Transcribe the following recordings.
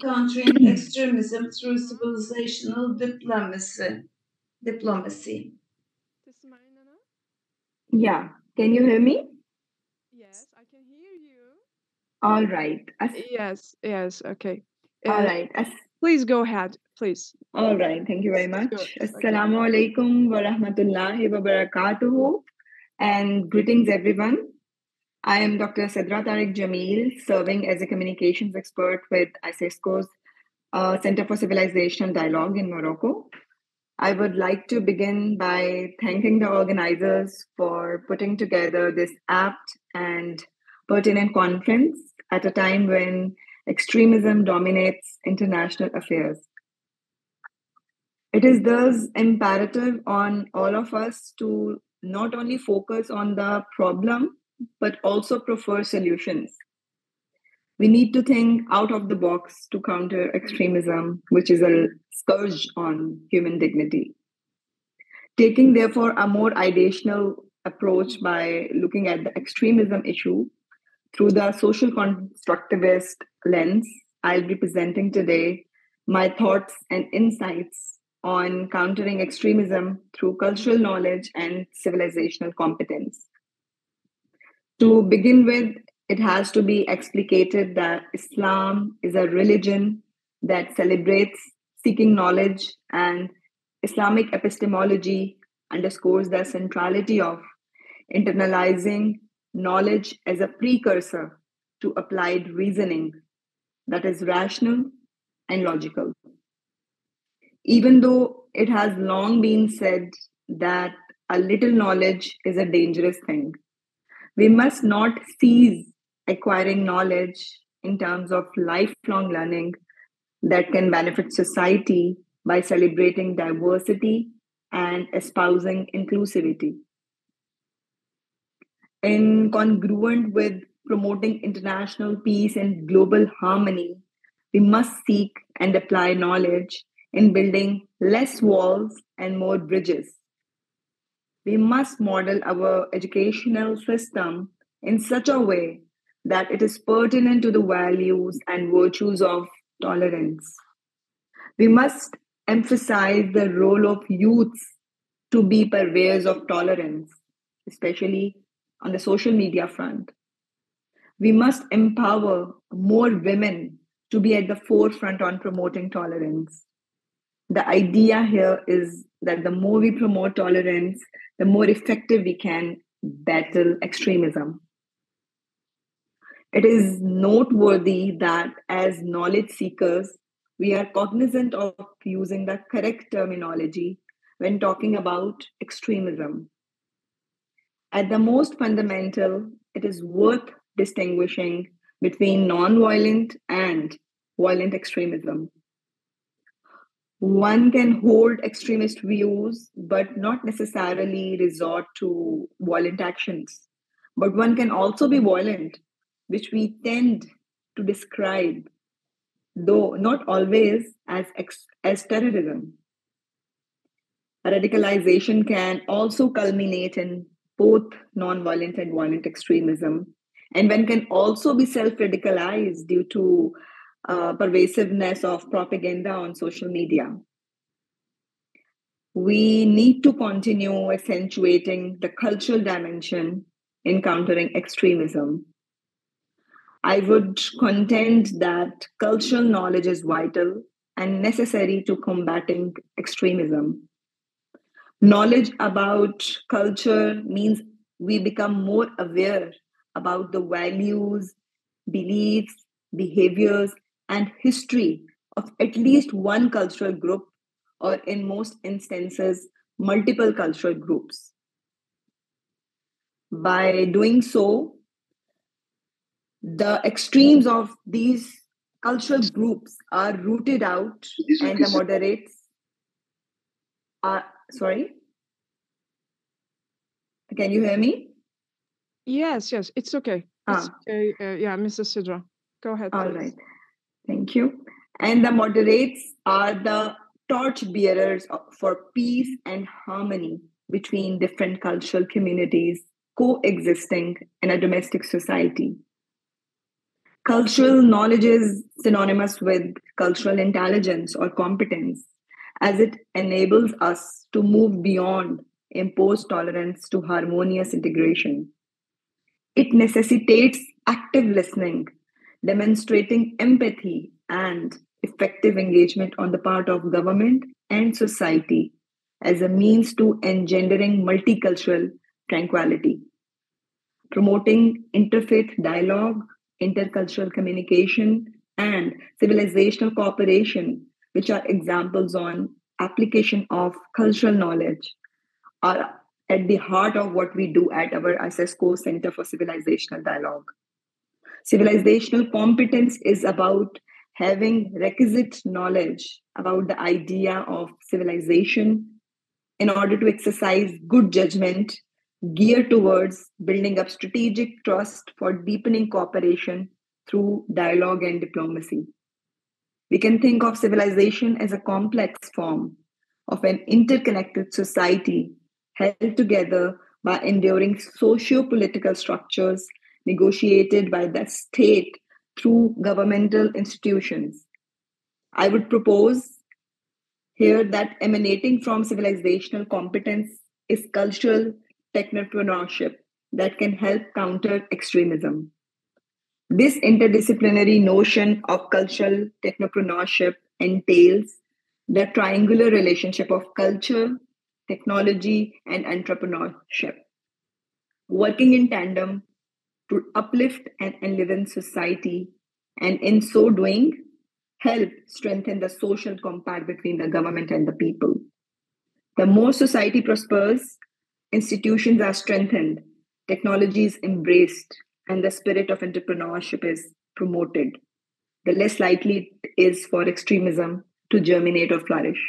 Countering Extremism Through Civilizational Diplomacy. Yeah, can you hear me? Yes, I can hear you. All right. Yes, okay. All right. Please go ahead, please. All right, thank you very much. Good. Assalamu alaikum wa rahmatullahi wa barakatuhu, and greetings everyone. I am Dr. Sidra Tariq Jamil, serving as a communications expert with ISSCO's Center for Civilization Dialogue in Morocco. I would like to begin by thanking the organizers for putting together this apt and pertinent conference at a time when extremism dominates international affairs. It is thus imperative on all of us to not only focus on the problem, but also prefer solutions. We need to think out of the box to counter extremism, which is a scourge on human dignity. Taking, therefore, a more ideational approach by looking at the extremism issue through the social constructivist lens, I'll be presenting today my thoughts and insights on countering extremism through cultural knowledge and civilizational competence. To begin with, it has to be explicated that Islam is a religion that celebrates seeking knowledge, and Islamic epistemology underscores the centrality of internalizing knowledge as a precursor to applied reasoning that is rational and logical. Even though it has long been said that a little knowledge is a dangerous thing, we must not cease acquiring knowledge in terms of lifelong learning that can benefit society by celebrating diversity and espousing inclusivity. In congruent with promoting international peace and global harmony, we must seek and apply knowledge in building less walls and more bridges. We must model our educational system in such a way that it is pertinent to the values and virtues of tolerance. We must emphasize the role of youths to be purveyors of tolerance, especially on the social media front. We must empower more women to be at the forefront on promoting tolerance. The idea here is that the more we promote tolerance, the more effective we can battle extremism. It is noteworthy that as knowledge seekers, we are cognizant of using the correct terminology when talking about extremism. At the most fundamental, it is worth distinguishing between non-violent and violent extremism. One can hold extremist views, but not necessarily resort to violent actions. But one can also be violent, which we tend to describe, though not always, as terrorism. Radicalization can also culminate in both non-violent and violent extremism, and one can also be self-radicalized due to pervasiveness of propaganda on social media. We need to continue accentuating the cultural dimension in countering extremism. I would contend that cultural knowledge is vital and necessary to combating extremism. Knowledge about culture means we become more aware about the values, beliefs, behaviors, and history of at least one cultural group, or in most instances, multiple cultural groups. By doing so, the extremes of these cultural groups are rooted out, and the moderates are, sorry? Can you hear me? Yes, it's okay. It's okay. Yeah, Mrs. Sidra, go ahead, please. All right. Thank you. And the moderates are the torch bearers for peace and harmony between different cultural communities coexisting in a domestic society. Cultural knowledge is synonymous with cultural intelligence or competence, as it enables us to move beyond imposed tolerance to harmonious integration. It necessitates active listening, demonstrating empathy and effective engagement on the part of government and society as a means to engendering multicultural tranquility, promoting interfaith dialogue, intercultural communication, and civilizational cooperation, which are examples on application of cultural knowledge, are at the heart of what we do at our ISSCO Center for Civilizational Dialogue. Civilizational competence is about having requisite knowledge about the idea of civilization in order to exercise good judgment geared towards building up strategic trust for deepening cooperation through dialogue and diplomacy. We can think of civilization as a complex form of an interconnected society held together by enduring socio-political structures negotiated by the state through governmental institutions. I would propose here that emanating from civilizational competence is cultural technopreneurship that can help counter extremism. This interdisciplinary notion of cultural technopreneurship entails the triangular relationship of culture, technology, and entrepreneurship, working in tandem to uplift and enliven society, and in so doing, help strengthen the social compact between the government and the people. The more society prospers, institutions are strengthened, technology is embraced, and the spirit of entrepreneurship is promoted, the less likely it is for extremism to germinate or flourish.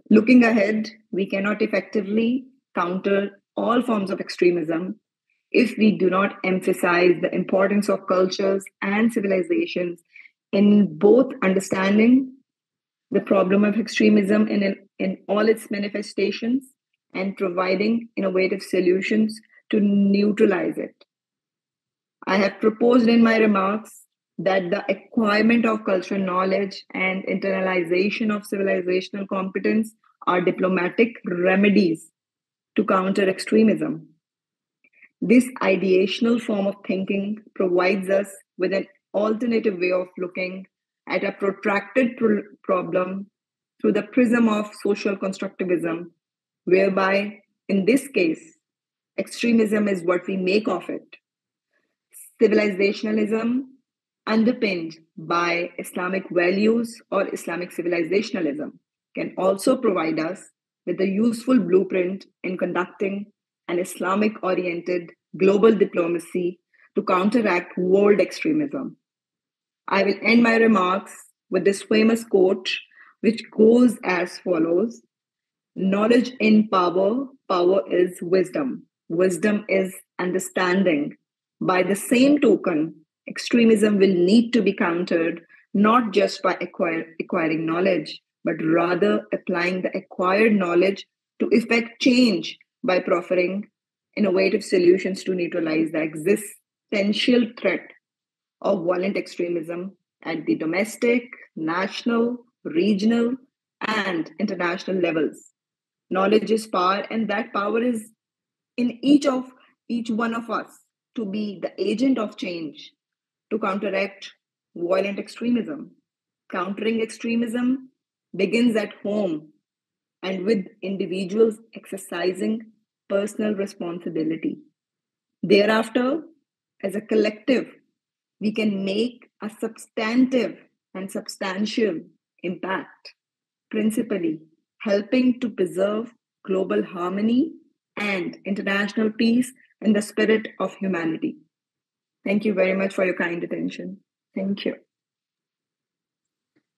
Looking ahead, we cannot effectively counter all forms of extremism if we do not emphasize the importance of cultures and civilizations in both understanding the problem of extremism in all its manifestations and providing innovative solutions to neutralize it. I have proposed in my remarks that the acquirement of cultural knowledge and internalization of civilizational competence are diplomatic remedies to counter extremism. This ideational form of thinking provides us with an alternative way of looking at a protracted problem through the prism of social constructivism, whereby, in this case, extremism is what we make of it. Civilizationalism, underpinned by Islamic values or Islamic civilizationalism, can also provide us with a useful blueprint in conducting an Islamic-oriented global diplomacy to counteract world extremism. I will end my remarks with this famous quote, which goes as follows: knowledge in power, power is wisdom, wisdom is understanding. By the same token, extremism will need to be countered not just by acquiring knowledge, but rather applying the acquired knowledge to effect change by proffering innovative solutions to neutralize the existential threat of violent extremism at the domestic, national, regional, and international levels. Knowledge is power, and that power is in each one of us to be the agent of change to counteract violent extremism. Countering extremism begins at home and with individuals exercising personal responsibility. Thereafter, as a collective, we can make a substantive and substantial impact, principally helping to preserve global harmony and international peace in the spirit of humanity. Thank you very much for your kind attention. Thank you.